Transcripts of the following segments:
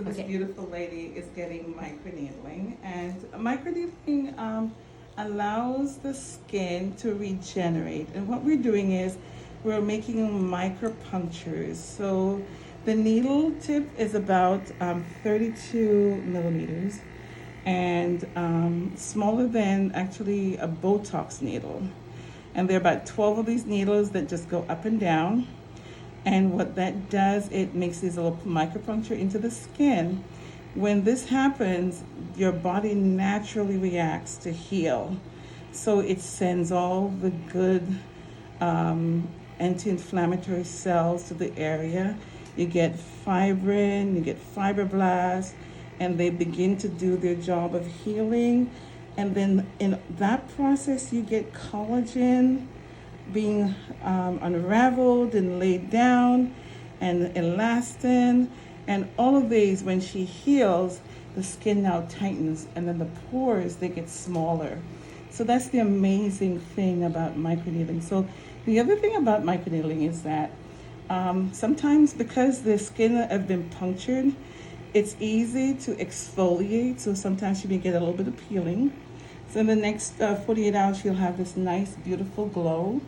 this beautiful lady is getting microneedling, and microneedling allows the skin to regenerate. And what we're doing is we're making micropunctures. So the needle tip is about 32 millimeters and smaller than actually a Botox needle. And there are about 12 of these needles that just go up and down. And what that does, it makes these little micropuncture into the skin. When this happens, your body naturally reacts to heal. So it sends all the good anti-inflammatory cells to the area. You get fibrin, you get fibroblasts, and they begin to do their job of healing. And then in that process, you get collagen being unraveled and laid down, and elastin, and all of these. When she heals, the skin now tightens, and then the pores, they get smaller. So that's the amazing thing about microneedling. So the other thing about microneedling is that sometimes, because the skin have been punctured, it's easy to exfoliate. So sometimes you may get a little bit of peeling. So in the next 48 hours, she'll have this nice, beautiful glow.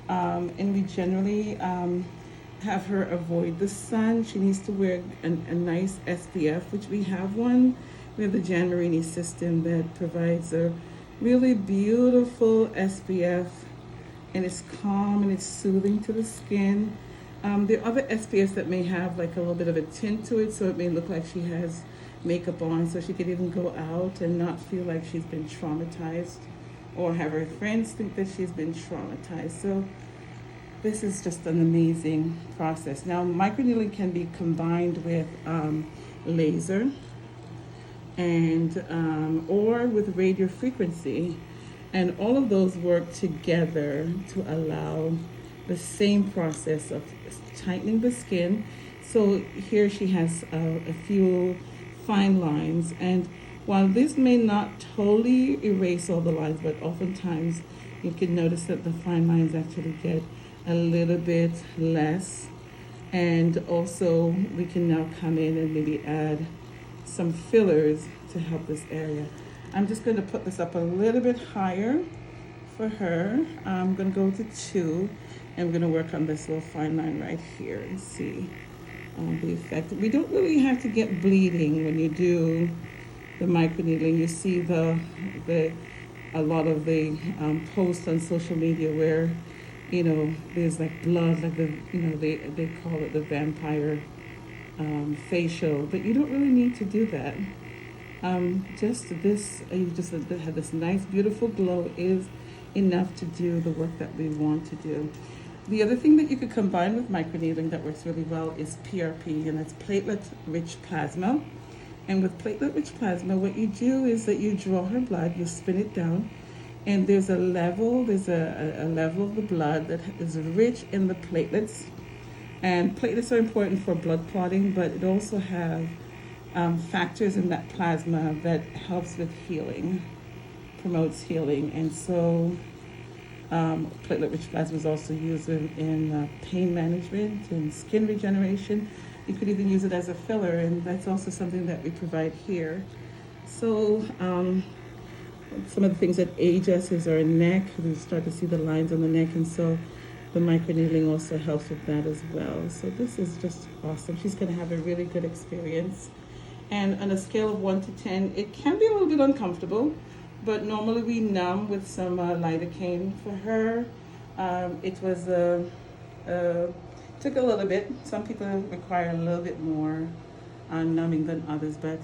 And we generally have her avoid the sun. She needs to wear a nice SPF, which we have one. We have the Jan Marini system that provides a really beautiful SPF, and it's calm and it's soothing to the skin. There are other SPFs that may have like a little bit of a tint to it, so it may look like she has makeup on, so she could even go out and not feel like she's been traumatized, or have her friends think that she's been traumatized. So this is just an amazing process. Now, microneedling can be combined with laser and or with radio frequency, and all of those work together to allow the same process of tightening the skin. So here she has a few fine lines, and while this may not totally erase all the lines, but oftentimes you can notice that the fine lines actually get a little bit less. And also we can now come in and maybe add some fillers to help this area. I'm just going to put this up a little bit higher for her. I'm going to go to 2, and we're going to work on this little fine line right here and see the effect. We don't really have to get bleeding when you do the microneedling. You see a lot of the posts on social media where, you know, there's like blood, like they call it the vampire facial, but you don't really need to do that. Just this, you just have this nice, beautiful glow is enough to do the work that we want to do. The other thing that you could combine with microneedling that works really well is PRP, and that's platelet-rich plasma. And with platelet-rich plasma, what you do is that you draw her blood, you spin it down, and there's a level of the blood that is rich in the platelets. And platelets are important for blood clotting, but it also have factors in that plasma that helps with healing, promotes healing. And so platelet-rich plasma is also used in pain management and skin regeneration. You could even use it as a filler, and that's also something that we provide here. So some of the things that age us is our neck. We start to see the lines on the neck, and so the microneedling also helps with that as well. So this is just awesome. She's going to have a really good experience. And on a scale of 1 to 10, it can be a little bit uncomfortable, but normally we numb with some lidocaine for her. It was took a little bit. Some people require a little bit more numbing than others, but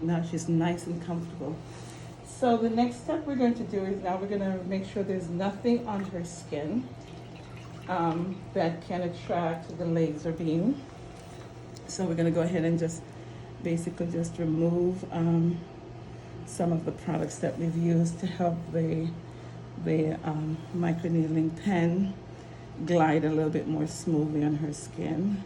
now she's nice and comfortable. So the next step we're going to do is now we're going to make sure there's nothing on her skin that can attract the laser beam. So we're going to go ahead and just basically just remove some of the products that we've used to help the microneedling pen glide a little bit more smoothly on her skin.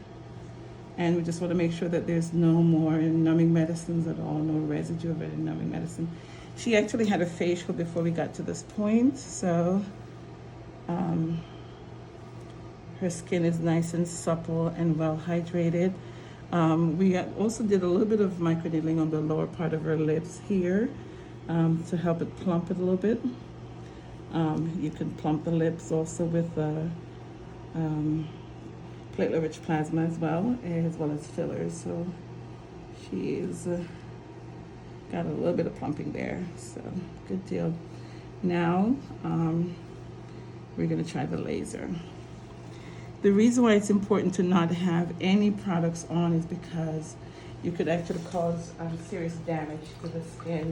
And we just want to make sure that there's no more numbing medicines at all, no residue of any numbing medicine. She actually had a facial before we got to this point, so her skin is nice and supple and well hydrated. We also did a little bit of microneedling on the lower part of her lips here to help it plump it a little bit. You can plump the lips also with platelet-rich plasma as well as fillers. So she's got a little bit of plumping there, so good deal. Now we're going to try the laser. The reason why it's important to not have any products on is because you could actually cause serious damage to the skin.